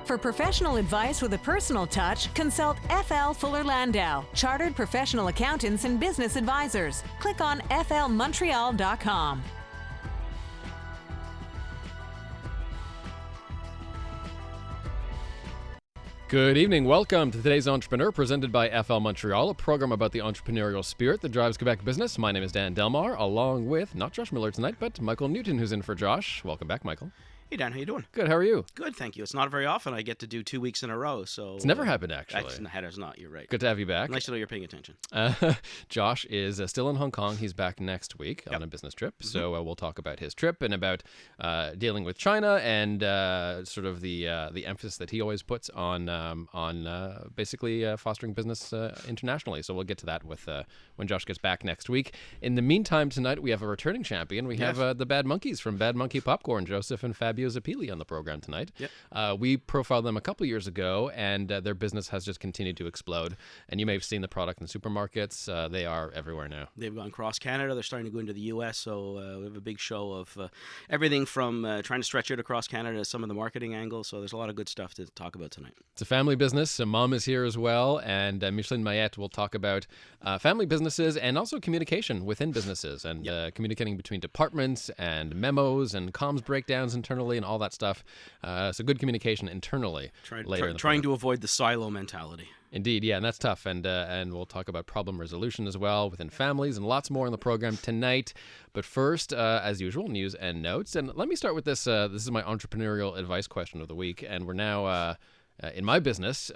For professional advice with a personal touch, consult FL Fuller Landau, Chartered Professional Accountants and Business Advisors. Click on flmontreal.com. Good evening. Welcome to today's Entrepreneur, presented by FL Montreal, a program about the entrepreneurial spirit that drives Quebec business. My name is Dan Delmar, along with, not Josh Miller tonight, but Michael Newton, who's in for Josh. Welcome back, Michael. Hey, Dan, how you doing? Good. How are you? Good, thank you. It's not very often I get to do 2 weeks in a row, so... It's never happened, actually. It has not, you're right. Good to have you back. Nice to know you're paying attention. Josh is still in Hong Kong. He's back next week on a business trip. Mm-hmm. So we'll talk about his trip and about dealing with China and sort of the emphasis that he always puts on basically fostering business internationally. So we'll get to that with when Josh gets back next week. In the meantime, tonight we have a returning champion. We have the Bad Monkeys from Bad Monkey Popcorn, Joseph and Fabio Zeppilli on the program tonight. Yep. We profiled them a couple years ago, and their business has just continued to explode. And you may have seen the product in supermarkets. They are everywhere now. They've gone cross Canada. They're starting to go into the U.S., so we have a big show of everything from trying to stretch it across Canada to some of the marketing angles. So there's a lot of good stuff to talk about tonight. It's a family business. Mom is here as well, and Micheline Mayette will talk about family businesses and also communication within businesses and communicating between departments and memos and comms breakdowns internally and all that stuff. So good communication internally. Trying to avoid the silo mentality. Indeed, yeah, and that's tough. And we'll talk about problem resolution as well within families and lots more in the program tonight. But first, as usual, news and notes. And let me start with this. This is my entrepreneurial advice question of the week. And we're now... in my business,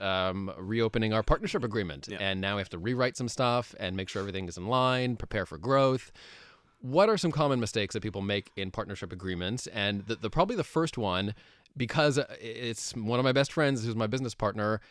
reopening our partnership agreement. Yeah. And now we have to rewrite some stuff and make sure everything is in line, prepare for growth. What are some common mistakes that people make in partnership agreements? And probably the first one, because it's one of my best friends who's my business partner,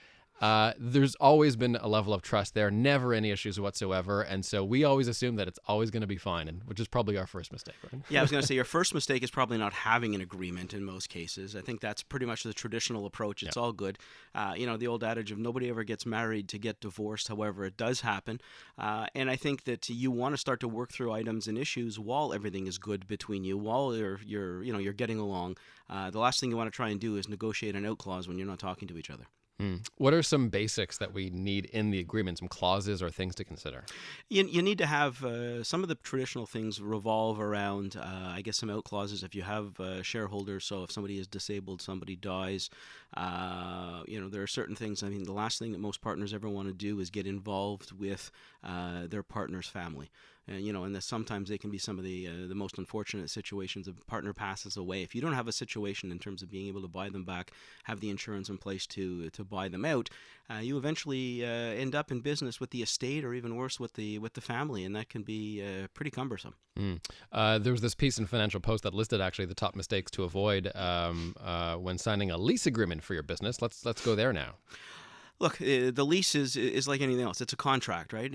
there's always been a level of trust there, never any issues whatsoever. And so we always assume that it's always going to be fine, which is probably our first mistake, right? Yeah, I was going to say your first mistake is probably not having an agreement in most cases. I think that's pretty much the traditional approach. It's all good. The old adage of nobody ever gets married to get divorced. However, it does happen. And I think that you want to start to work through items and issues while everything is good between you, while you're getting along. The last thing you want to try and do is negotiate an out clause when you're not talking to each other. What are some basics that we need in the agreement, some clauses or things to consider? You need to have some of the traditional things revolve around, I guess, some out clauses. If you have shareholders, so if somebody is disabled, somebody dies, there are certain things. I mean, the last thing that most partners ever want to do is get involved with their partner's family. And sometimes they can be some of the most unfortunate situations. A partner passes away. If you don't have a situation in terms of being able to buy them back, have the insurance in place to buy them out, you eventually end up in business with the estate, or even worse, with the family, and that can be pretty cumbersome. There was this piece in Financial Post that listed actually the top mistakes to avoid when signing a lease agreement for your business. Let's go there now. Look, the lease is like anything else. It's a contract, right?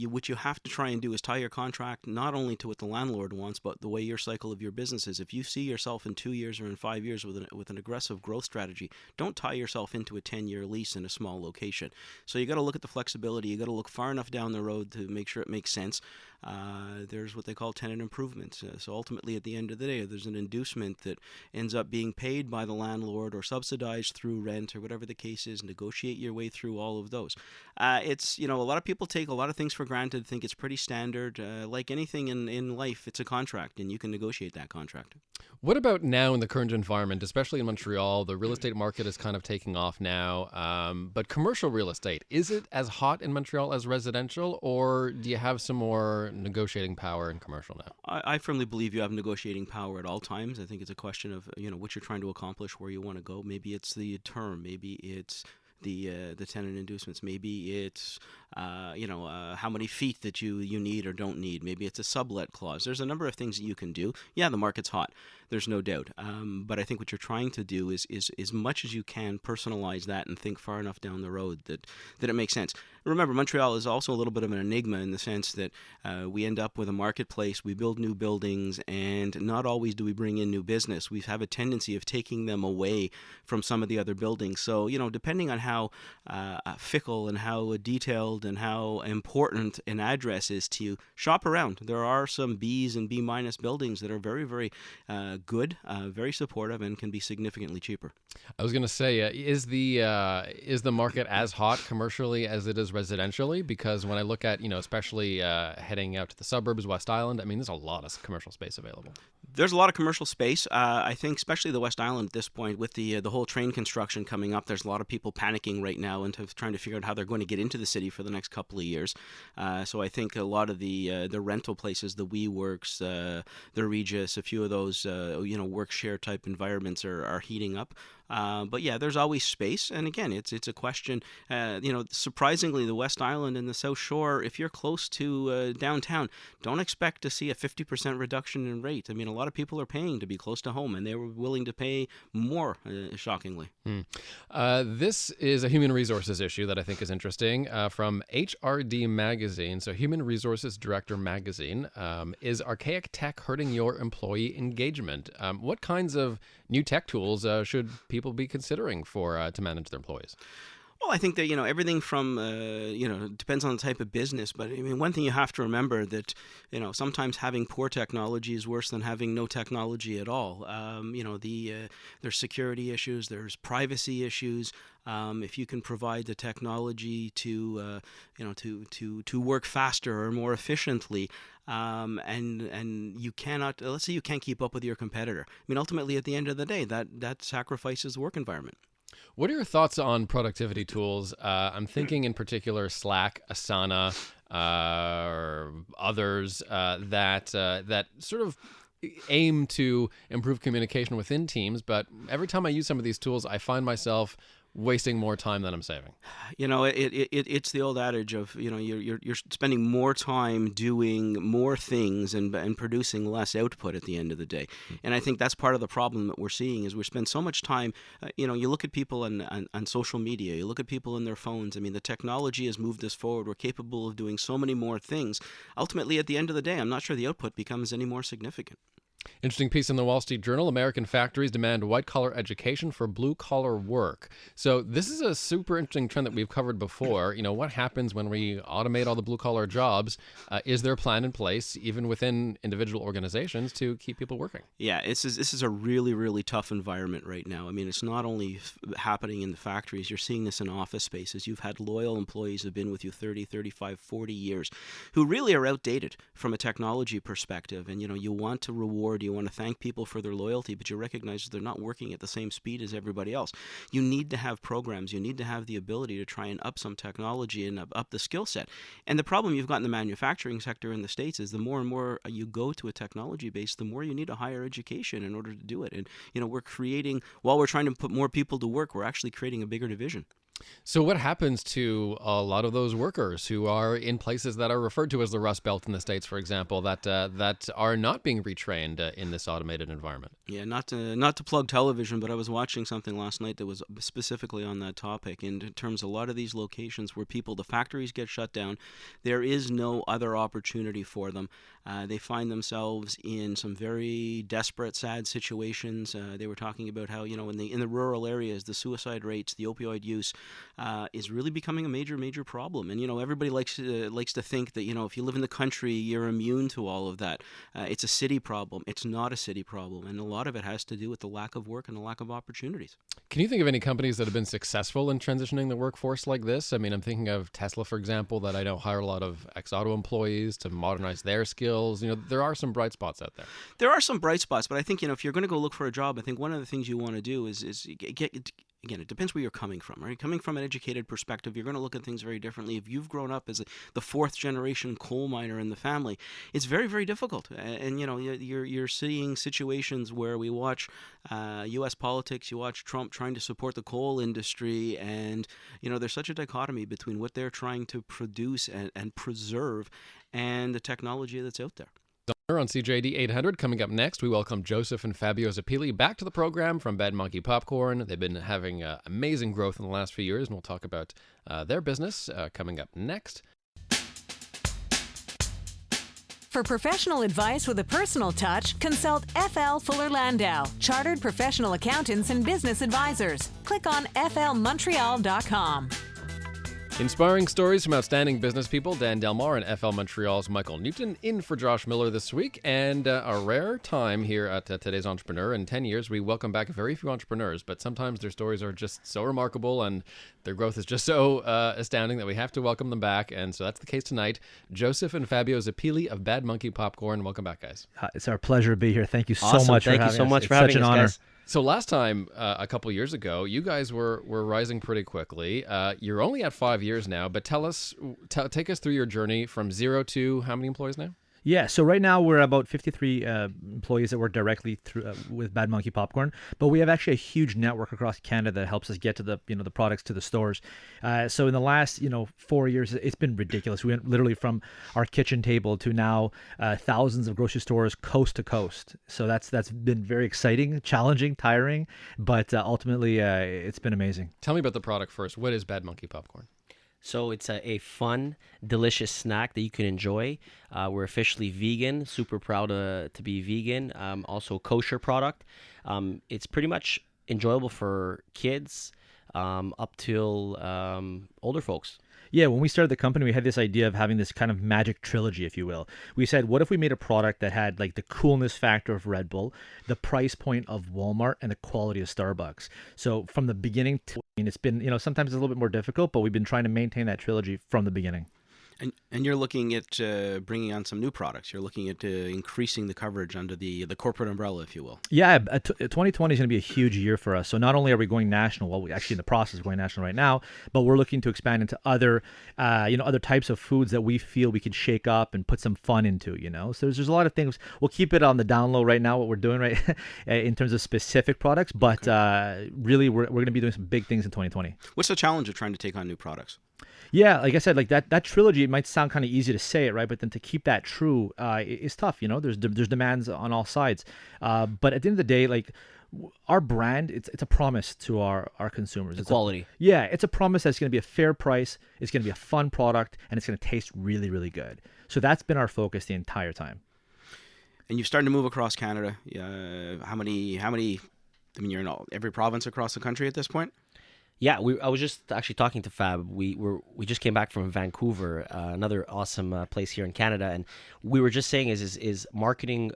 What you have to try and do is tie your contract not only to what the landlord wants, but the way your cycle of your business is. If you see yourself in 2 years or in 5 years with an aggressive growth strategy, don't tie yourself into a 10-year lease in a small location. So you got to look at the flexibility. You got to look far enough down the road to make sure it makes sense. There's what they call tenant improvements. So ultimately, at the end of the day, there's an inducement that ends up being paid by the landlord or subsidized through rent or whatever the case is. Negotiate your way through all of those. It's, a lot of people take a lot of things for granted, think it's pretty standard. Like anything in life, it's a contract, and you can negotiate that contract. What about now in the current environment, especially in Montreal? The real estate market is kind of taking off now, but commercial real estate, is it as hot in Montreal as residential, or do you have some more negotiating power in commercial now? I firmly believe you have negotiating power at all times. I think it's a question of what you're trying to accomplish, where you want to go. Maybe it's the term, maybe it's the tenant inducements, maybe it's how many feet that you need or don't need. Maybe it's a sublet clause. There's a number of things that you can do. Yeah, the market's hot. There's no doubt. But I think what you're trying to do is as much as you can personalize that and think far enough down the road that it makes sense. Remember, Montreal is also a little bit of an enigma in the sense that we end up with a marketplace, we build new buildings, and not always do we bring in new business. We have a tendency of taking them away from some of the other buildings. So, depending on how fickle and how detailed world and how important an address is to you, shop around. There are some B's and B minus buildings that are very, very good, very supportive, and can be significantly cheaper. I was going to say, is the market as hot commercially as it is residentially? Because when I look at, especially heading out to the suburbs, West Island, I mean, there's a lot of commercial space available. There's a lot of commercial space. I think especially the West Island at this point with the whole train construction coming up, there's a lot of people panicking right now and trying to figure out how they're going to get into the city for the next couple of years. So I think a lot of the rental places, the WeWorks, the Regis, a few of those work share type environments are heating up. But yeah, there's always space, and again, it's a question. Surprisingly, the West Island and the South Shore, if you're close to downtown, don't expect to see a 50% reduction in rate. I mean, a lot of people are paying to be close to home, and they were willing to pay more. Shockingly, this is a human resources issue that I think is interesting from HRD Magazine. So, Human Resources Director Magazine, is archaic tech hurting your employee engagement? What kinds of new tech tools should people be considering to manage their employees? Well, I think that, everything from, depends on the type of business. But, I mean, one thing you have to remember that, sometimes having poor technology is worse than having no technology at all. There's security issues, there's privacy issues. If you can provide the technology to work faster or more efficiently, and you cannot, let's say you can't keep up with your competitor. I mean, ultimately, at the end of the day, that sacrifices the work environment. What are your thoughts on productivity tools? I'm thinking in particular Slack, Asana, or others that sort of aim to improve communication within teams. But every time I use some of these tools, I find myself wasting more time than I'm saving. It's the old adage of you're spending more time doing more things and producing less output at the end of the day. And I think that's part of the problem that we're seeing is we spend so much time. You look at people on social media, you look at people in their phones. I mean, the technology has moved us forward. We're capable of doing so many more things. Ultimately, at the end of the day, I'm not sure the output becomes any more significant. Interesting piece in the Wall Street Journal. American factories demand white-collar education for blue-collar work. So this is a super interesting trend that we've covered before. What happens when we automate all the blue-collar jobs? Is there a plan in place, even within individual organizations, to keep people working? Yeah, this is a really, really tough environment right now. I mean, it's not only happening in the factories. You're seeing this in office spaces. You've had loyal employees who've been with you 30, 35, 40 years who really are outdated from a technology perspective. And, you want to reward, you want to thank people for their loyalty, but you recognize they're not working at the same speed as everybody else. You need to have programs. You need to have the ability to try and up some technology and up the skill set. And the problem you've got in the manufacturing sector in the States is the more and more you go to a technology base, the more you need a higher education in order to do it. And, we're creating, while we're trying to put more people to work, we're actually creating a bigger division. So what happens to a lot of those workers who are in places that are referred to as the Rust Belt in the States, for example, that are not being retrained in this automated environment? Yeah, not to plug television, but I was watching something last night that was specifically on that topic. In terms of a lot of these locations where the factories get shut down, there is no other opportunity for them. They find themselves in some very desperate, sad situations. They were talking about how in the rural areas, the suicide rates, the opioid use is really becoming a major problem. And everybody likes to think that if you live in the country, you're immune to all of that. It's a city problem. It's not a city problem, and a lot of it has to do with the lack of work and the lack of opportunities. Can you think of any companies that have been successful in transitioning the workforce like this? I mean, I'm thinking of Tesla, for example, that I know hire a lot of ex-auto employees to modernize their skills. There are some bright spots out there. There are some bright spots, but I think if you're going to go look for a job, I think one of the things you want to do is get. Again, it depends where you're coming from, right? Coming from an educated perspective, you're going to look at things very differently. If you've grown up as the fourth generation coal miner in the family, it's very, very difficult. And you're seeing situations where we watch U.S. politics, you watch Trump trying to support the coal industry, and there's such a dichotomy between what they're trying to produce and preserve and the technology that's out there. On CJD 800, coming up next, we welcome Joseph and Fabio Zeppilli back to the program from Bad Monkey Popcorn. They've been having amazing growth in the last few years, and we'll talk about their business coming up next. For professional advice with a personal touch, consult FL Fuller Landau, Chartered Professional Accountants and Business Advisors. Click on flmontreal.com. Inspiring stories from outstanding business people, Dan Delmar and FL Montreal's Michael Newton in for Josh Miller this week. And a rare time here at Today's Entrepreneur. In 10 years, we welcome back very few entrepreneurs, but sometimes their stories are just so remarkable and their growth is just so astounding that we have to welcome them back. And so that's the case tonight. Joseph and Fabio Zeppilli of Bad Monkey Popcorn. Welcome back, guys. It's our pleasure to be here. Thank you so Awesome. much Thank for you having so us. much It's for having such an us, honor. guys. So last time, a couple years ago, you guys were rising pretty quickly. You're only at 5 years now, but take us through your journey from 0 to how many employees now? Yeah, so right now we're about 53 employees that work directly through with Bad Monkey Popcorn, but we have actually a huge network across Canada that helps us get to the the products to the stores. So in the last 4 years, it's been ridiculous. We went literally from our kitchen table to now thousands of grocery stores coast to coast. So that's been very exciting, challenging, tiring, but ultimately it's been amazing. Tell me about the product first. What is Bad Monkey Popcorn? So it's a fun, delicious snack that you can enjoy. We're officially vegan, super proud to be vegan. Also a kosher product. It's pretty much enjoyable for kids up till older folks. Yeah, when we started the company, we had this idea of having this kind of magic trilogy, if you will. We said, what if we made a product that had like the coolness factor of Red Bull, the price point of Walmart, and the quality of Starbucks? So from the beginning it's been, sometimes it's a little bit more difficult, but we've been trying to maintain that trilogy from the beginning. And you're looking at bringing on some new products. You're looking at increasing the coverage under the corporate umbrella, if you will. Yeah, 2020 is going to be a huge year for us. So not only are we going national, well, we're actually in the process of going national right now, but we're looking to expand into other, other types of foods that we feel we can shake up and put some fun into. So there's a lot of things. We'll keep it on the down low right now, what we're doing right in terms of specific products, but really we're going to be doing some big things in 2020. What's the challenge of trying to take on new products? Yeah, like I said, like that trilogy, it might sound kind of easy to say it, right? But then to keep that true is tough. There's demands on all sides. But at the end of the day, like our brand, it's a promise to our consumers. It's Quality. It's a promise that it's going to be a fair price, it's going to be a fun product, and it's going to taste really, really good. So that's been our focus the entire time. And you've started to move across Canada. How many? I mean, you're in every province across the country at this point. Yeah, I was just actually talking to Fab. We just came back from Vancouver, another awesome place here in Canada, and we were just saying is marketing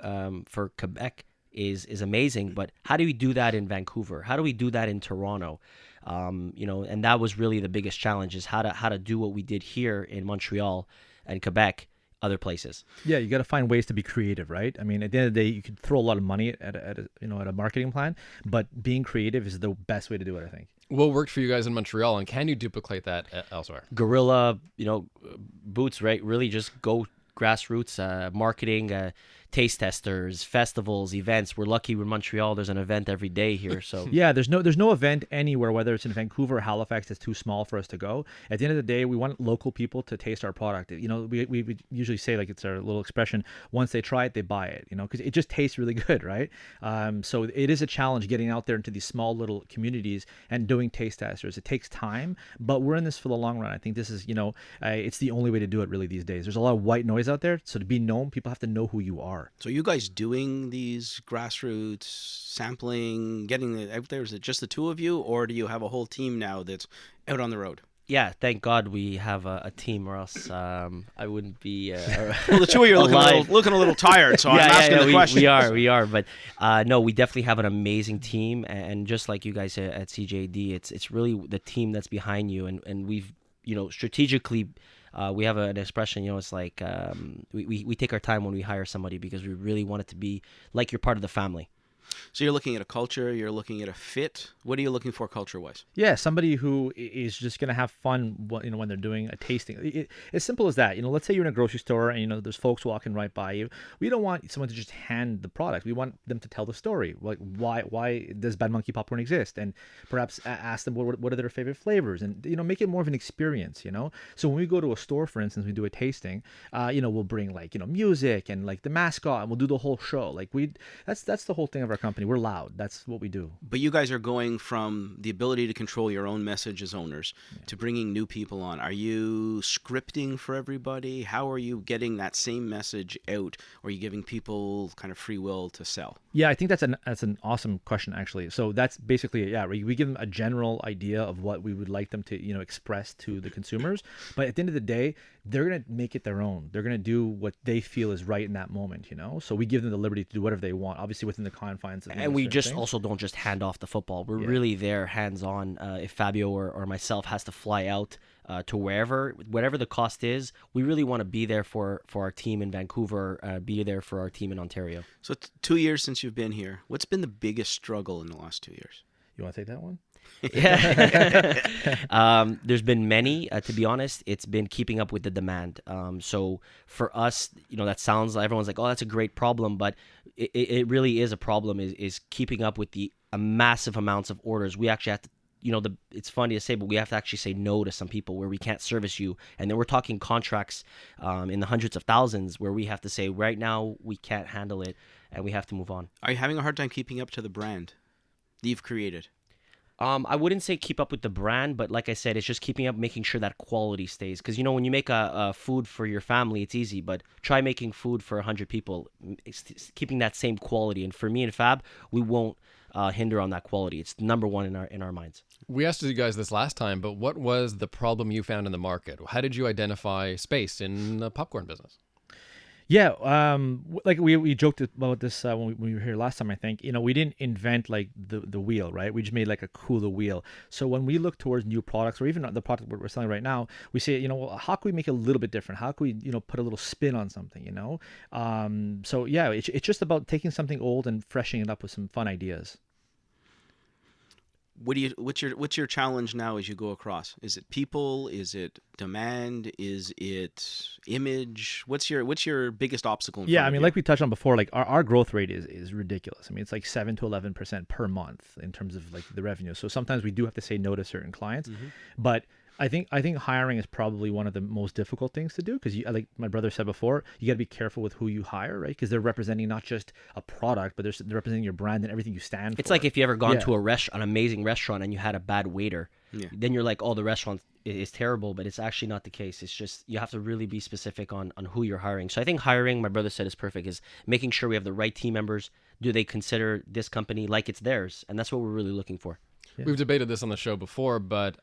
for Quebec is amazing, but how do we do that in Vancouver? How do we do that in Toronto? And that was really the biggest challenge, is how to do what we did here in Montreal and Quebec, other places. Yeah, you got to find ways to be creative, right? I mean, at the end of the day, you could throw a lot of money at a marketing plan, but being creative is the best way to do it, I think. What worked for you guys in Montreal, and can you duplicate that elsewhere? Guerrilla, boots, right? Really just go grassroots, marketing, taste testers, festivals, events. We're lucky we're in Montreal. There's an event every day here. So yeah, there's no event anywhere, whether it's in Vancouver or Halifax, that's too small for us to go. At the end of the day, we want local people to taste our product. We usually say, like, it's our little expression, once they try it, they buy it, because it just tastes really good, right? So it is a challenge getting out there into these small little communities and doing taste testers. It takes time, but we're in this for the long run. I think this is, it's the only way to do it really these days. There's a lot of white noise out there, so to be known, people have to know who you are. So are you guys doing these grassroots sampling, getting it out there? Is it just the two of you, or do you have a whole team now that's out on the road? yeah, thank God we have a team, or else I wouldn't be. Well, the two of you are looking a little tired, so I'm asking the question. We are, but no, we definitely have an amazing team, and just like you guys at CJD, it's really the team that's behind you, and we've strategically. We have an expression, it's like we take our time when we hire somebody, because we really want it to be like you're part of the family. So you're looking at a culture, you're looking at a fit. What are you looking for culture-wise? Yeah, somebody who is just going to have fun, when they're doing a tasting. As simple as that. Let's say you're in a grocery store and, there's folks walking right by you. We don't want someone to just hand the product. We want them to tell the story. Like, why does Bad Monkey Popcorn exist? And perhaps ask them what are their favorite flavors, and, make it more of an experience, So when we go to a store, for instance, we do a tasting, we'll bring music and like the mascot, and we'll do the whole show. Like that's the whole thing of our company. We're loud. That's what we do. But you guys are going from the ability to control your own message as owners to bringing new people on. Are you scripting for everybody? How are you getting that same message out? Or are you giving people kind of free will to sell? Yeah, I think that's an awesome question, actually. So that's basically, we give them a general idea of what we would like them to, express to the consumers. But at the end of the day, they're going to make it their own. They're going to do what they feel is right in that moment, So we give them the liberty to do whatever they want, obviously within the confines of and we just things. also don't just hand off the football. We're really there, hands-on. If Fabio or myself has to fly out to whatever the cost is, we really want to be there for our team in Vancouver, be there for our team in Ontario. So it's 2 years since you've been here. What's been the biggest struggle in the last 2 years? You want to take that one? Yeah. There's been many, to be honest. It's been keeping up with the demand. So for us, that sounds, everyone's like, oh, that's a great problem, but it really is a problem, is keeping up with the massive amounts of orders. We actually have to, it's funny to say, but we have to actually say no to some people where we can't service you. And then we're talking contracts in the hundreds of thousands where we have to say, right now, we can't handle it and we have to move on. Are you having a hard time keeping up to the brand that you've created? I wouldn't say keep up with the brand, but like I said, it's just keeping up, making sure that quality stays. Because, when you make a food for your family, it's easy, but try making food for 100 people, it's keeping that same quality. And for me and Fab, we won't hinder on that quality. It's number one in our minds. We asked you guys this last time, but what was the problem you found in the market? How did you identify space in the popcorn business? Yeah, like we joked about this when we were here last time. I think we didn't invent like the wheel, right? We just made like a cooler wheel. So when we look towards new products, or even the product we're selling right now, we say, how can we make it a little bit different? How can we, put a little spin on something? So yeah, it's just about taking something old and freshening it up with some fun ideas. What's your challenge now as you go across? Is it people? Is it demand? Is it image? What's your biggest obstacle? Yeah, I mean, like we touched on before, like our growth rate is ridiculous. I mean, it's like 7 to 11% per month in terms of like the revenue. So sometimes we do have to say no to certain clients, but I think hiring is probably one of the most difficult things to do, because like my brother said before, you got to be careful with who you hire, right? Because they're representing not just a product, but they're representing your brand and everything you stand for. It's like if you ever gone to an amazing restaurant and you had a bad waiter, then you're like, oh, the restaurant is terrible, but it's actually not the case. It's just you have to really be specific on who you're hiring. So I think hiring, my brother said, is perfect, is making sure we have the right team members. Do they consider this company like it's theirs? And that's what we're really looking for. Yeah. We've debated this on the show before, but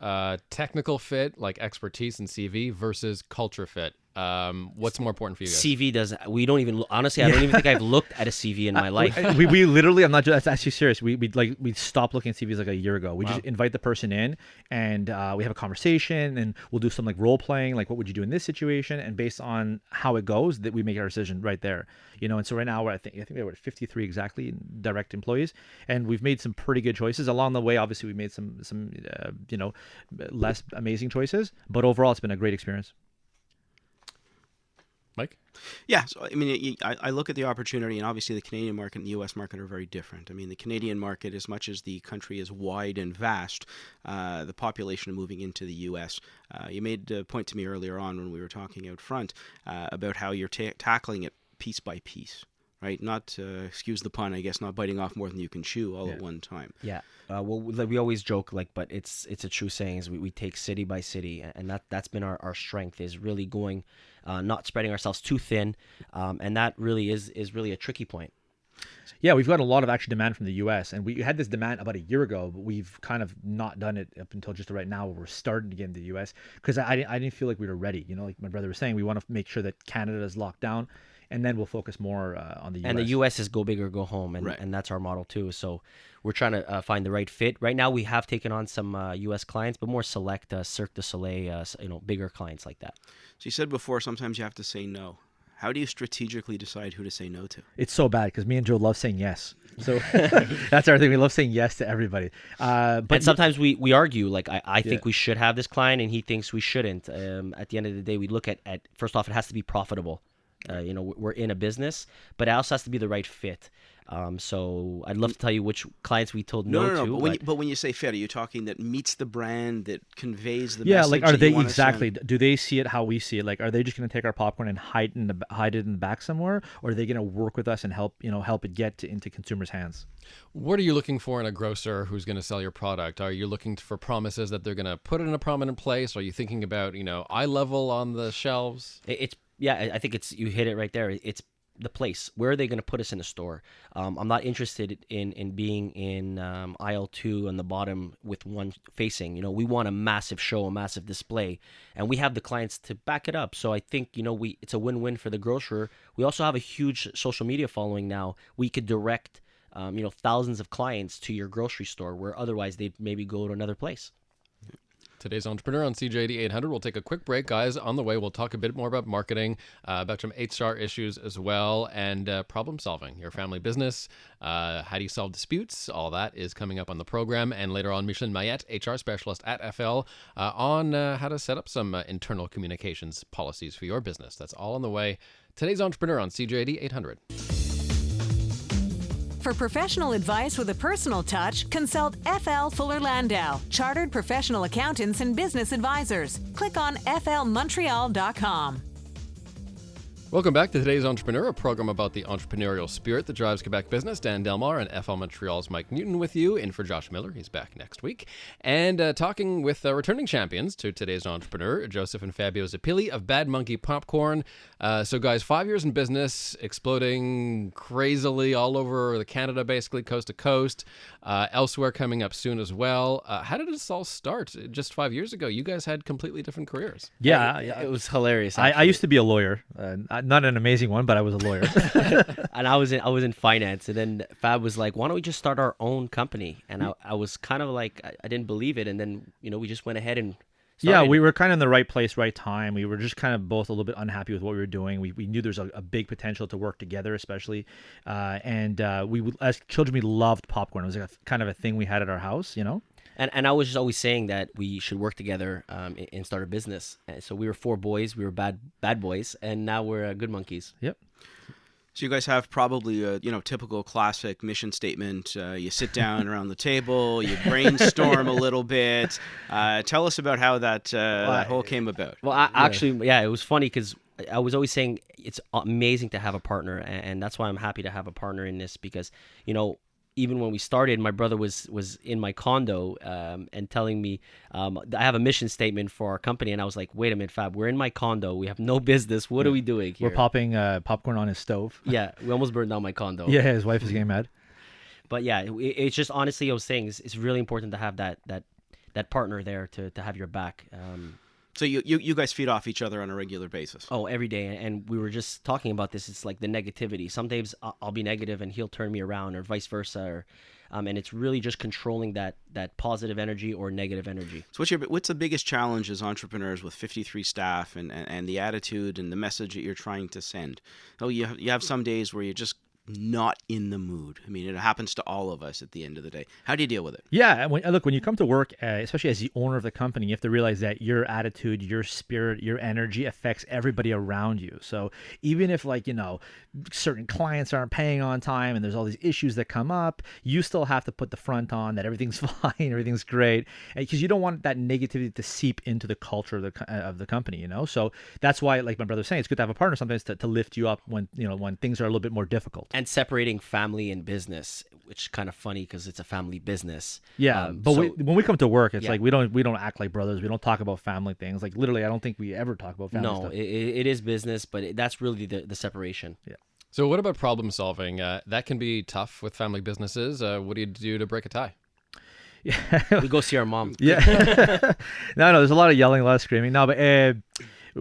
technical fit, like expertise and CV, versus culture fit. What's more important for you guys? CV does. We don't even honestly. I don't even think I've looked at a CV in my life. We literally. I'm not. That's actually serious. We stopped looking at CVs like a year ago. We just invite the person in, and we have a conversation, and we'll do some like role playing, like what would you do in this situation, and based on how it goes, that we make our decision right there. And so right now I think we're at 53 exactly direct employees, and we've made some pretty good choices along the way. Obviously, we made some less amazing choices, but overall, it's been a great experience. Mike? Yeah, so I mean, I look at the opportunity, and obviously the Canadian market and the U.S. market are very different. I mean, the Canadian market, as much as the country is wide and vast, the population moving into the U.S. You made a point to me earlier on when we were talking out front about how you're tackling it piece by piece, right? Not, excuse the pun, I guess, not biting off more than you can chew all at one time. Yeah. Well, we always joke, but it's a true saying, is we take city by city, and that's been our strength, is really going, not spreading ourselves too thin, and that really is really a tricky point. Yeah, we've got a lot of actual demand from the U.S., and we had this demand about a year ago, but we've kind of not done it up until just right now, where we're starting to get into the U.S. because I didn't feel like we were ready. Like my brother was saying, we want to make sure that Canada is locked down, and then we'll focus more on the U.S. And the U.S. is go big or go home, and that's our model too. So we're trying to find the right fit. Right now, we have taken on some U.S. clients, but more select Cirque du Soleil, bigger clients like that. So you said before, sometimes you have to say no. How do you strategically decide who to say no to? It's so bad because me and Joe love saying yes. So that's our thing. We love saying yes to everybody. But sometimes we argue. Like I think we should have this client, and he thinks we shouldn't. At the end of the day, we look at first off, it has to be profitable. we're in a business, but it also has to be the right fit. So I'd love to tell you which clients we told no to. But when you say fit, are you talking that meets the brand, that conveys the yeah, message? like are that they you want to exactly? send? Do they see it how we see it? Like, are they just going to take our popcorn and hide it in the back somewhere, or are they going to work with us and help it get into consumers' hands? What are you looking for in a grocer who's going to sell your product? Are you looking for promises that they're going to put it in a prominent place? Are you thinking about eye level on the shelves? I think you hit it right there. It's the place. Where are they going to put us in a store? I'm not interested in being in aisle 2 on the bottom with one facing. We want a massive show, a massive display, and we have the clients to back it up. So I think it's a win-win for the grocer. We also have a huge social media following now. We could direct thousands of clients to your grocery store where otherwise they'd maybe go to another place. Today's Entrepreneur on CJD 800. We'll take a quick break, guys. On the way, we'll talk a bit more about marketing, about some HR issues as well, and problem solving. Your family business, how do you solve disputes? All that is coming up on the program. And later on, Micheline Mayette, HR specialist at FL, on how to set up some internal communications policies for your business. That's all on the way. Today's Entrepreneur on CJD 800. For professional advice with a personal touch, consult FL Fuller Landau, Chartered Professional Accountants and Business Advisors. Click on flmontreal.com. Welcome back to today's Entrepreneur, a program about the entrepreneurial spirit that drives Quebec business. Dan Delmar and FL Montreal's Mike Newton with you, in for Josh Miller. He's back next week. And talking with returning champions to today's Entrepreneur, Joseph and Fabio Zeppilli of Bad Monkey Popcorn. So guys, 5 years in business, exploding crazily all over Canada, basically coast to coast, elsewhere coming up soon as well. How did this all start? Just 5 years ago, you guys had completely different careers. Yeah, it was hilarious. I used to be a lawyer. Not an amazing one, but I was a lawyer. And I was in finance, and then Fab was like, "Why don't we just start our own company?" And I was kind of like, I didn't believe it, and then we just went ahead and started. Yeah, we were kind of in the right place, right time. We were just kind of both a little bit unhappy with what we were doing. We knew there's a big potential to work together, especially, and we would, as children, we loved popcorn. It was like kind of a thing we had at our house, And I was just always saying that we should work together and start a business. And so we were 4 boys. We were bad boys, and now we're good monkeys. Yep. So you guys have probably a typical classic mission statement. You sit down around the table, you brainstorm a little bit. Tell us about how that whole came about. Well, actually, it was funny because I was always saying it's amazing to have a partner, and that's why I'm happy to have a partner in this because even when we started, my brother was in my condo and telling me, I have a mission statement for our company. And I was like, wait a minute, Fab, we're in my condo. We have no business. What are we doing here? We're popping popcorn on his stove. Yeah, we almost burned down my condo. Yeah, his wife is getting mad. But yeah, it's just honestly, I was saying, it's really important to have that partner there to have your back. So you guys feed off each other on a regular basis? Oh, every day. And we were just talking about this. It's like the negativity. Some days I'll be negative and he'll turn me around, or vice versa. And it's really just controlling that positive energy or negative energy. So what's the biggest challenge as entrepreneurs with 53 staff and the attitude and the message that you're trying to send? Oh, you have some days where you're just not in the mood. I mean, it happens to all of us at the end of the day. How do you deal with it? Yeah, when you come to work, especially as the owner of the company, you have to realize that your attitude, your spirit, your energy affects everybody around you. So even if certain clients aren't paying on time and there's all these issues that come up, you still have to put the front on that everything's fine, everything's great, because you don't want that negativity to seep into the culture of the company. So that's why, like my brother's saying, it's good to have a partner sometimes to lift you up when things are a little bit more difficult. And separating family and business, which is kind of funny because it's a family business. Yeah, but when we come to work, it's like we don't act like brothers. We don't talk about family things. Like literally, I don't think we ever talk about family stuff. No, it is business, but that's really the separation. Yeah. So what about problem solving? That can be tough with family businesses. What do you do to break a tie? Yeah. We go see our mom. Yeah. No, there's a lot of yelling, a lot of screaming. No, but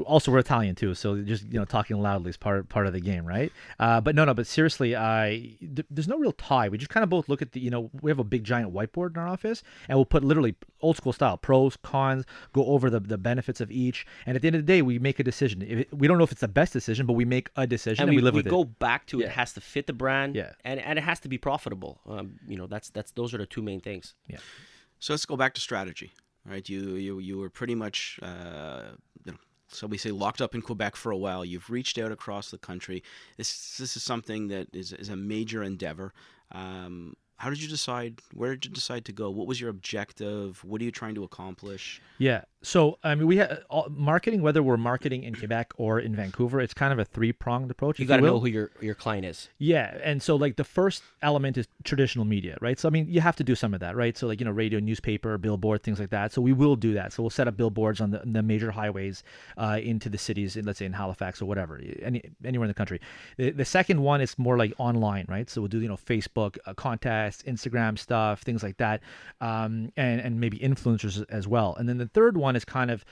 also we're Italian too, so just talking loudly is part of the game, right? But seriously, there's no real tie. We just kind of both look at we have a big giant whiteboard in our office, and we'll put literally old school style pros, cons, go over the benefits of each, and at the end of the day, we make a decision. We don't know if it's the best decision, but we make a decision and we live with it. We go back to it has to fit the brand, yeah, and it has to be profitable. Those are the 2 main things. Yeah. So let's go back to strategy. Right, you were pretty much so we say locked up in Quebec for a while. You've reached out across the country. This is something that is a major endeavor. How did you decide? Where did you decide to go? What was your objective? What are you trying to accomplish? Yeah. So, I mean, we have marketing, whether we're marketing in Quebec or in Vancouver, it's kind of a three-pronged approach. You if got to will. know who your client is. Yeah. And so, like, the first element is traditional media, right? So, I mean, you have to do some of that, right? So, like, radio, newspaper, billboard, things like that. So we will do that. So we'll set up billboards on the major highways into the cities, let's say in Halifax or whatever, anywhere in the country. The second one is more like online, right? So we'll do, Facebook contests, Instagram stuff, things like that, and maybe influencers as well. And then the third one is kind of,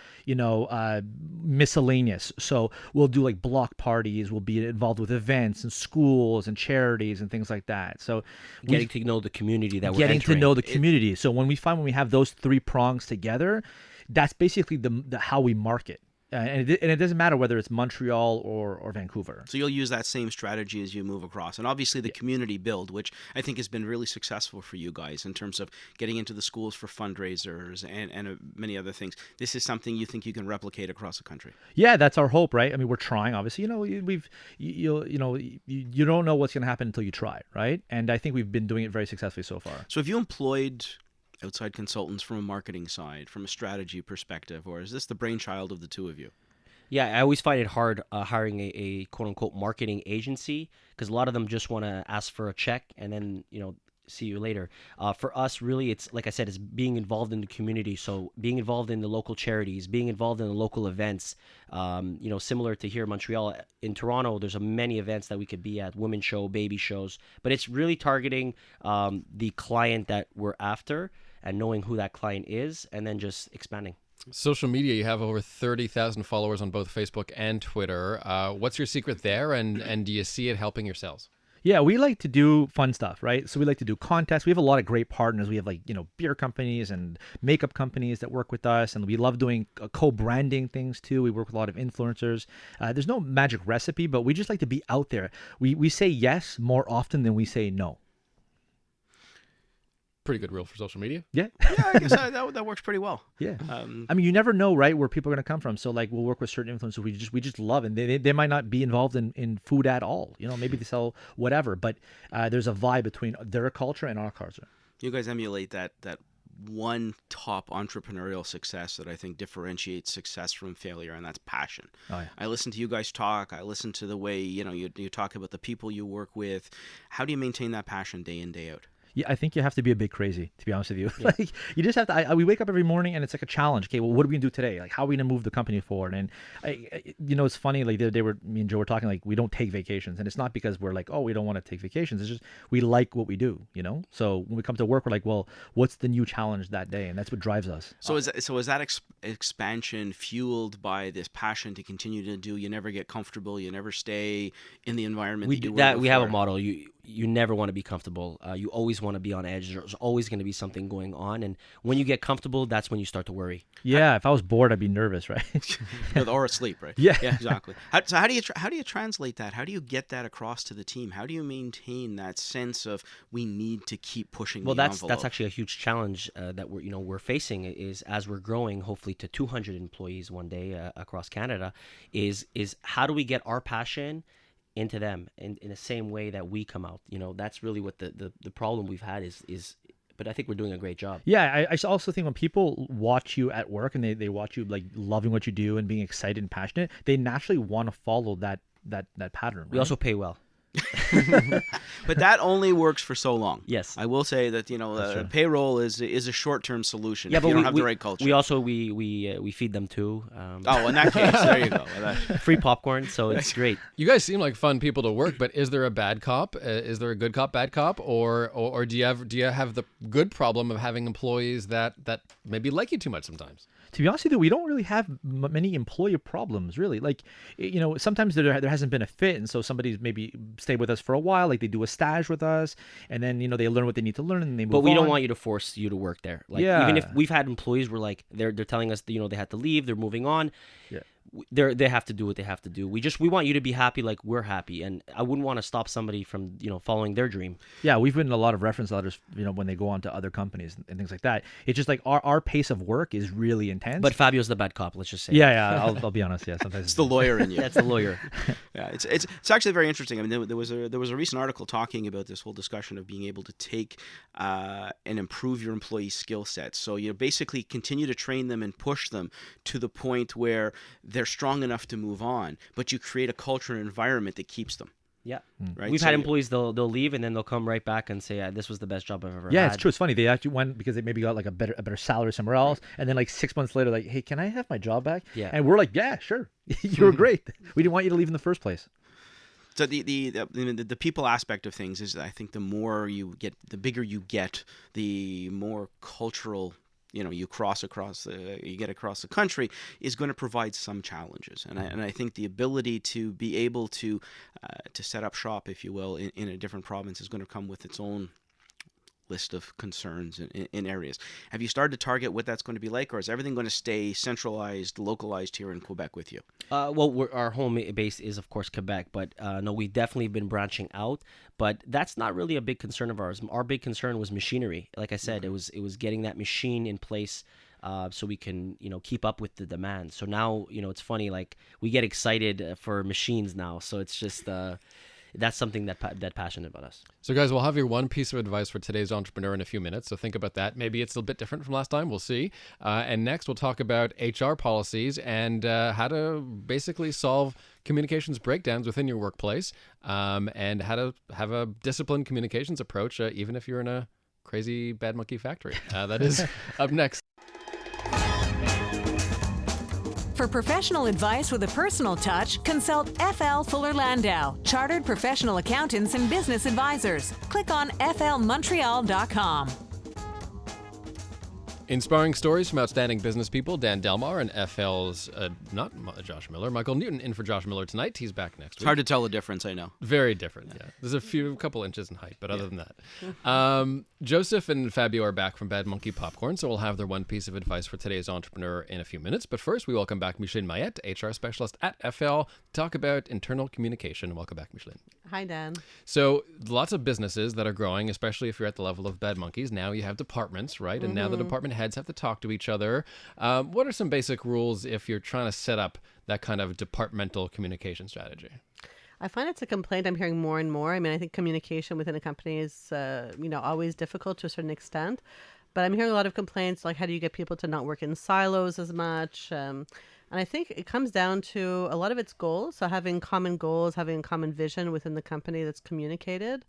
miscellaneous. So we'll do like block parties. We'll be involved with events and schools and charities and things like that. So Getting to know the community that we're getting entering. to know the community. So when we have those three prongs together, that's basically the how we market. And it doesn't matter whether it's Montreal or Vancouver. So you'll use that same strategy as you move across. And obviously the community build, which I think has been really successful for you guys in terms of getting into the schools for fundraisers and many other things. This is something you think you can replicate across the country. Yeah, that's our hope, right? I mean, we're trying, obviously. You don't know what's going to happen until you try, right? And I think we've been doing it very successfully so far. So have you employed outside consultants from a marketing side, from a strategy perspective, or is this the brainchild of the two of you? Yeah, I always find it hard hiring a quote-unquote marketing agency because a lot of them just want to ask for a check and then, see you later. For us, really, it's like I said, it's being involved in the community. So being involved in the local charities, being involved in the local events, similar to here in Montreal. In Toronto, there's many events that we could be at, women's show, baby shows, but it's really targeting the client that we're after and knowing who that client is and then just expanding. Social media, you have over 30,000 followers on both Facebook and Twitter. What's your secret there, and do you see it helping your sales? Yeah, we like to do fun stuff, right? So we like to do contests. We have a lot of great partners. We have beer companies and makeup companies that work with us, and we love doing co-branding things too. We work with a lot of influencers. There's no magic recipe, but we just like to be out there. We say yes more often than we say no. Pretty good rule for social media. Yeah. Yeah, I guess that works pretty well. Yeah. I mean, you never know, right, where people are going to come from. So we'll work with certain influencers we just love, and they might not be involved in food at all. Maybe they sell whatever, but there's a vibe between their culture and our culture. You guys emulate that one top entrepreneurial success that I think differentiates success from failure, and that's passion. Oh, yeah. I listen to you guys talk. I listen to the way you talk about the people you work with. How do you maintain that passion day in, day out? Yeah, I think you have to be a bit crazy, to be honest with you. Yeah. You just have to. We wake up every morning and it's like a challenge. Okay, well, what are we gonna do today? How are we gonna move the company forward? And it's funny. Like the other day, me and Joe were talking. We don't take vacations, and it's not because we're we don't want to take vacations. It's just we like what we do. So when we come to work, we're like, well, what's the new challenge that day? And that's what drives us. So is that expansion fueled by this passion to continue to do? You never get comfortable. You never stay in the environment. We have a model. You never want to be comfortable. You always want to be on edge. There's always going to be something going on, and when you get comfortable, that's when you start to worry. Yeah, if I was bored, I'd be nervous, right? Or asleep, right? Yeah, exactly. How do you translate that? How do you get that across to the team? How do you maintain that sense of we need to keep pushing? Well, the that's envelope? actually a huge challenge that we're facing is as we're growing, hopefully to 200 employees one day across Canada. Is how do we get our passion into them in the same way that we come out? That's really what the problem we've had is but I think we're doing a great job. Yeah, I also think when people watch you at work and they watch you loving what you do and being excited and passionate, they naturally want to follow that pattern. Right? We also pay well. But that only works for so long. Yes, I will say that payroll is a short-term solution. Yeah, if but you don't have the right culture. We also we feed them too. In that case, there you go. Free popcorn, so it's great. You guys seem like fun people to work, but is there a bad cop? Is there a good cop, bad cop, or do you have the good problem of having employees that maybe like you too much sometimes? To be honest with you, we don't really have many employee problems, really. Sometimes there hasn't been a fit, and so somebody's maybe stayed with us for a while, they do a stage with us, and then, they learn what they need to learn, and they move on. But we don't want you to force you to work there. Yeah. Even if we've had employees where, they're telling us, they had to leave, they're moving on. Yeah. they have to do what they have to do. We want you to be happy like we're happy, and I wouldn't want to stop somebody from following their dream. Yeah, we've written a lot of reference letters, when they go on to other companies and things like that. It's just like our pace of work is really intense. But Fabio's the bad cop. Let's just say. Yeah, I'll be honest. Yeah, sometimes It's the lawyer in you. That's the lawyer. Yeah, it's actually very interesting. I mean, there was a recent article talking about this whole discussion of being able to take and improve your employee skill sets. So you basically continue to train them and push them to the point where they're strong enough to move on, but you create a culture and environment that keeps them. Yeah, Right? We've So had you- employees they'll leave and then they'll come right back and say, "This was the best job I've ever Yeah, had." it's true. It's funny. They actually went because they maybe got like a better salary somewhere else, and then like 6 months later, like, hey, can I have my job back? Yeah. And we're like, yeah, sure. You were great. We didn't want you to leave in the first place. So the people aspect of things is, I think, the more you get, the bigger you get, the more cultural you get across the country is going to provide some challenges, and I think the ability to be able to set up shop, if you will, in a different province is going to come with its own list of concerns in areas. Have you started to target what that's going to be like, or is everything going to stay centralized, localized here in Quebec with you? Well, our home base is, of course, Quebec, but no, we've definitely been branching out. But that's not really a big concern of ours. Our big concern was machinery. Like I said, it was getting that machine in place so we can keep up with the demand. So now it's funny, like we get excited for machines now. So it's just that's something that passionate about us. So guys, we'll have your one piece of advice for today's entrepreneur in a few minutes. So think about that. Maybe it's a bit different from last time. We'll see. And next we'll talk about HR policies and how to basically solve communications breakdowns within your workplace, and how to have a disciplined communications approach, even if you're in a crazy bad monkey factory. That is up next. For professional advice with a personal touch, consult FL Fuller Landau, Chartered Professional Accountants and Business Advisors. Click on flmontreal.com. Inspiring stories from outstanding business people, Dan Delmar and FL's, Josh Miller, Michael Newton in for Josh Miller tonight. He's back next It's week. hard to tell the difference, I know. Very different, yeah. There's a couple inches in height, but other than that. Joseph and Fabio are back from Bad Monkey Popcorn, so we'll have their one piece of advice for today's entrepreneur in a few minutes. But first, we welcome back Micheline Mayette, HR specialist at FL, to talk about internal communication. Welcome back, Micheline. Hi, Dan. So lots of businesses that are growing, especially if you're at the level of Bad Monkeys. Now you have departments, right? And now the department heads have to talk to each other. What are some basic rules if you're trying to set up that kind of departmental communication strategy? I find it's a complaint I'm hearing more and more. I mean, I think communication within a company is, always difficult to a certain extent. But I'm hearing a lot of complaints like, how do you get people to not work in silos as much? And I think it comes down to a lot of its goals. So having common goals, having a common vision within the company that's communicated.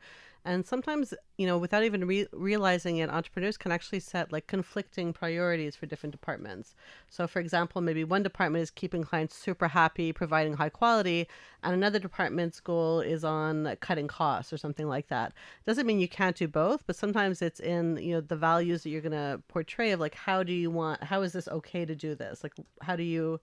And sometimes, without even realizing it, entrepreneurs can actually set like conflicting priorities for different departments. So for example, maybe one department is keeping clients super happy, providing high quality, and another department's goal is on cutting costs or something like that. Doesn't mean you can't do both, but sometimes it's in, the values that you're going to portray of like, how is this okay to do this? Like, how do you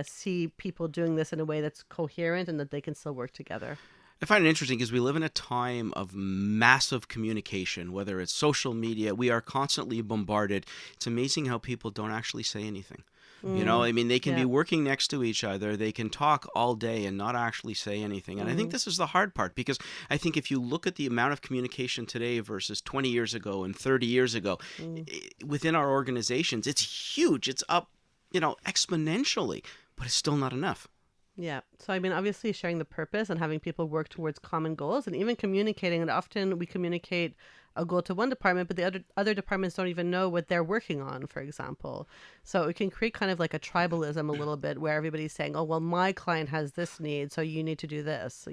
see people doing this in a way that's coherent and that they can still work together? I find it interesting because we live in a time of massive communication, whether it's social media. We are constantly bombarded. It's amazing how people don't actually say anything. I mean, they can be working next to each other. They can talk all day and not actually say anything. And I think this is the hard part, because I think if you look at the amount of communication today versus 20 years ago and 30 years ago, within our organizations, it's huge. It's up, exponentially, but it's still not enough. Yeah. So, I mean, obviously sharing the purpose and having people work towards common goals and even communicating. And often we communicate a goal to one department, but the other departments don't even know what they're working on, for example. So it can create kind of like a tribalism a little bit where everybody's saying, oh, well, my client has this need, so you need to do this,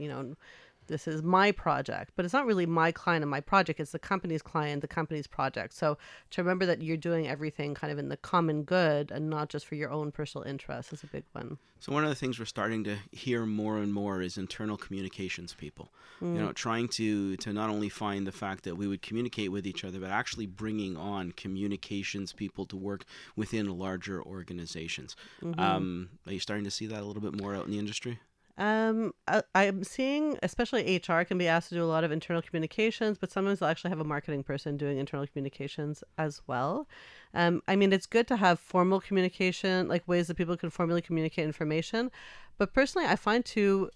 this is my project, but it's not really my client and my project. It's the company's client, the company's project. So to remember that you're doing everything kind of in the common good and not just for your own personal interest is a big one. So one of the things we're starting to hear more and more is internal communications people, trying to not only find the fact that we would communicate with each other, but actually bringing on communications people to work within larger organizations. Are you starting to see that a little bit more out in the industry? I'm seeing, especially HR can be asked to do a lot of internal communications, but sometimes they'll actually have a marketing person doing internal communications as well. I mean, it's good to have formal communication, like ways that people can formally communicate information. But personally, I find to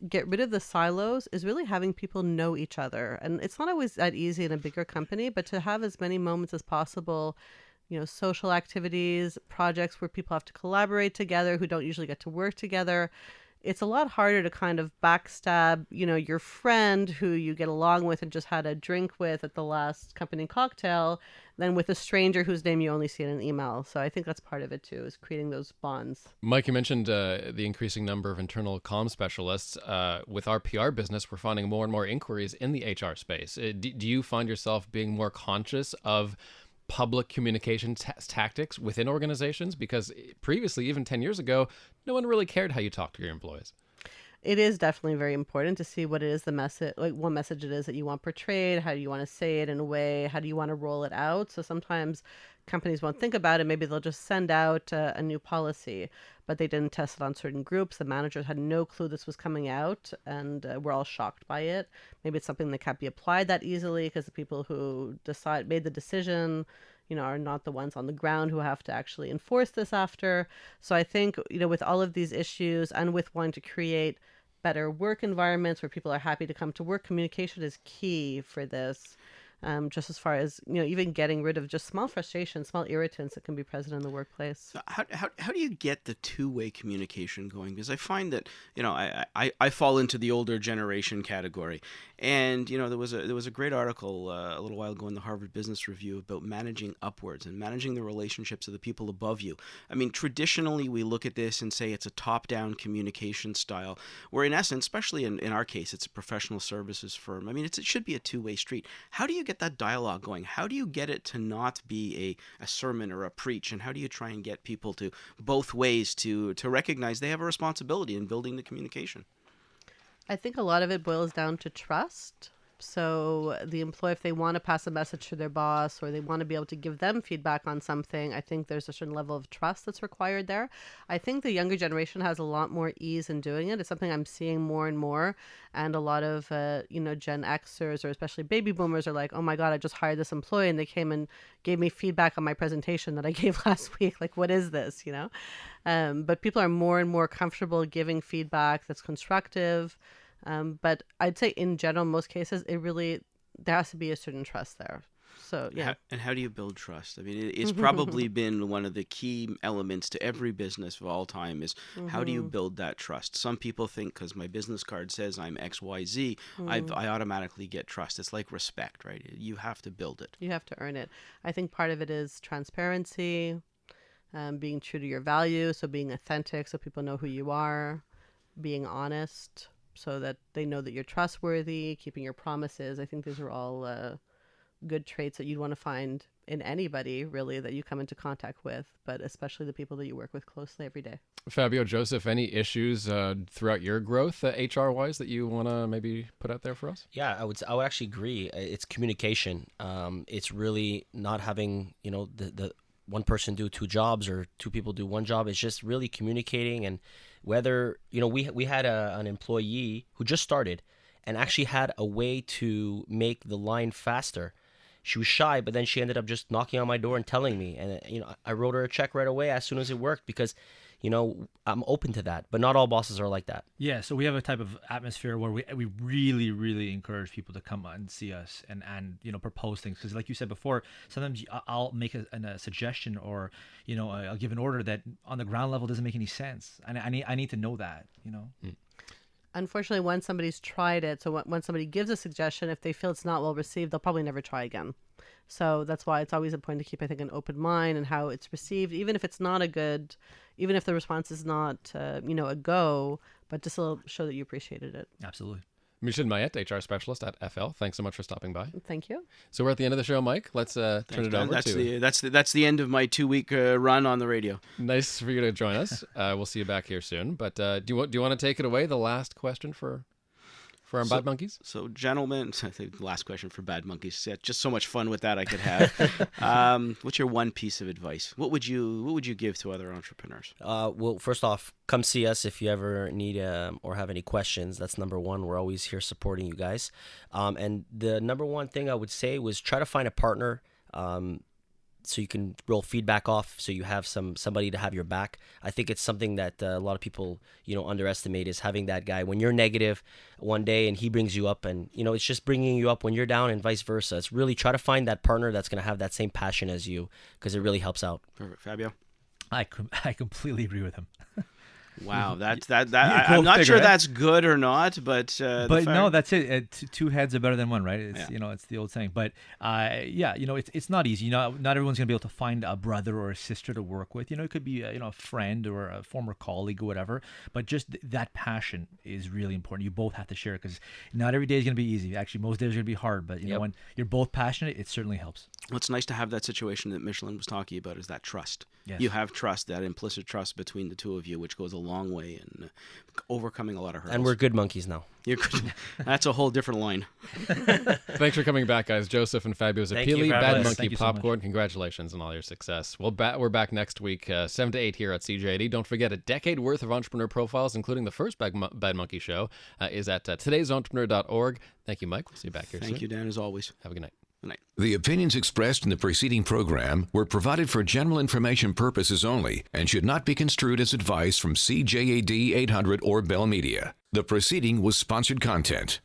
get rid of the silos is really having people know each other. And it's not always that easy in a bigger company, but to have as many moments as possible, social activities, projects where people have to collaborate together who don't usually get to work together. It's a lot harder to kind of backstab, your friend who you get along with and just had a drink with at the last company cocktail than with a stranger whose name you only see in an email. So I think that's part of it too, is creating those bonds. Mike, you mentioned the increasing number of internal comm specialists. With our PR business, we're finding more and more inquiries in the HR space. Do you find yourself being more conscious of public communication tactics within organizations? Because previously, even 10 years ago, no one really cared how you talk to your employees. It is definitely very important to see what it is the message, like what message it is that you want portrayed. How do you want to say it in a way? How do you want to roll it out? So sometimes companies won't think about it. Maybe they'll just send out a new policy, but they didn't test it on certain groups. The managers had no clue this was coming out, and we're all shocked by it. Maybe it's something that can't be applied that easily because the people who made the decision are not the ones on the ground who have to actually enforce this after. So I think, with all of these issues and with wanting to create better work environments where people are happy to come to work, communication is key for this. Just as far as, even getting rid of just small frustrations, small irritants that can be present in the workplace. How do you get the two-way communication going? Because I find that, I fall into the older generation category. And, there was a great article a little while ago in the Harvard Business Review about managing upwards and managing the relationships of the people above you. I mean, traditionally, we look at this and say it's a top-down communication style, where in essence, especially in our case, it's a professional services firm. I mean, it should be a two-way street. How do you get that dialogue going? How do you get it to not be a sermon or a preach? And how do you try and get people to both ways to recognize they have a responsibility in building the communication? I think a lot of it boils down to trust. So the employee, if they want to pass a message to their boss or they want to be able to give them feedback on something, I think there's a certain level of trust that's required there. I think the younger generation has a lot more ease in doing it. It's something I'm seeing more and more. And a lot of, Gen Xers or especially baby boomers are like, oh my God, I just hired this employee and they came and gave me feedback on my presentation that I gave last week. Like, what is this, But people are more and more comfortable giving feedback that's constructive. But I'd say in general, most cases, there has to be a certain trust there. So, yeah. And how do you build trust? I mean, it's probably been one of the key elements to every business of all time is how do you build that trust? Some people think because my business card says I'm XYZ, I automatically get trust. It's like respect, right? You have to build it. You have to earn it. I think part of it is transparency, being true to your values, so being authentic so people know who you are, being honest, so that they know that you're trustworthy, keeping your promises. I think these are all good traits that you'd want to find in anybody, really, that you come into contact with, but especially the people that you work with closely every day. Fabio, Joseph, any issues throughout your growth HR-wise that you want to maybe put out there for us? Yeah, I would actually agree. It's communication. It's really not having, the one person do two jobs or two people do one job. It's just really communicating. And whether, we had an employee who just started and actually had a way to make the line faster. She was shy, but then she ended up just knocking on my door and telling me. And, I wrote her a check right away as soon as it worked because, I'm open to that. But not all bosses are like that. Yeah, so we have a type of atmosphere where we really, really encourage people to come and see us and propose things. Because like you said before, sometimes I'll make a suggestion or, I'll give an order that on the ground level doesn't make any sense. And I need to know that, Unfortunately, once somebody's tried it, so when somebody gives a suggestion, if they feel it's not well received, they'll probably never try again. So that's why it's always important to keep, I think, an open mind and how it's received, even if it's not even if the response is not, a go, but just to show that you appreciated it. Absolutely. Michel Mayette, HR specialist at FL. Thanks so much for stopping by. Thank you. So we're at the end of the show, Mike. Let's turn it over to... That's the end of my 2-week run on the radio. Nice for you to join us. We'll see you back here soon. But do you want to take it away? The last question for for our bad monkeys? So, gentlemen, I think the last question for bad monkeys. Yeah, just so much fun with that I could have. What's your one piece of advice? What would you give to other entrepreneurs? Well, first off, come see us if you ever need or have any questions. That's number one. We're always here supporting you guys. And the number one thing I would say was try to find a partner. So you can roll feedback off, so you have somebody to have your back. I think it's something that a lot of people, underestimate, is having that guy when you're negative one day and he brings you up, and it's just bringing you up when you're down, and vice versa. It's really try to find that partner that's going to have that same passion as you, because it really helps out. Perfect. Fabio? I completely agree with him. Wow, I'm not sure that's good or not, but no, that's it. Two heads are better than one, right? It's it's the old saying. But it's not easy. Not everyone's gonna be able to find a brother or a sister to work with. It could be a friend or a former colleague or whatever. But just that passion is really important. You both have to share it, because not every day is gonna be easy. Actually, most days are gonna be hard. But when you're both passionate, it certainly helps. What's nice to have that situation that Michelin was talking about is that trust. Yes. You have trust, that implicit trust between the two of you, which goes a long way in overcoming a lot of hurdles. And we're good monkeys now. You're good. That's a whole different line. Thanks for coming back, guys. Joseph and Fabio Thank you Zeppilli, for having Bad us. Monkey Thank you so Popcorn. Congratulations on all your success. We're back next week, 7 to 8 here at CJAD. Don't forget, a decade worth of entrepreneur profiles, including the first Bad Monkey show, is at today'sentrepreneur.org. Thank you, Mike. We'll see you back here soon. Thank you, Dan, as always. Have a good night. Good night. The opinions expressed in the preceding program were provided for general information purposes only and should not be construed as advice from CJAD 800 or Bell Media. The preceding was sponsored content.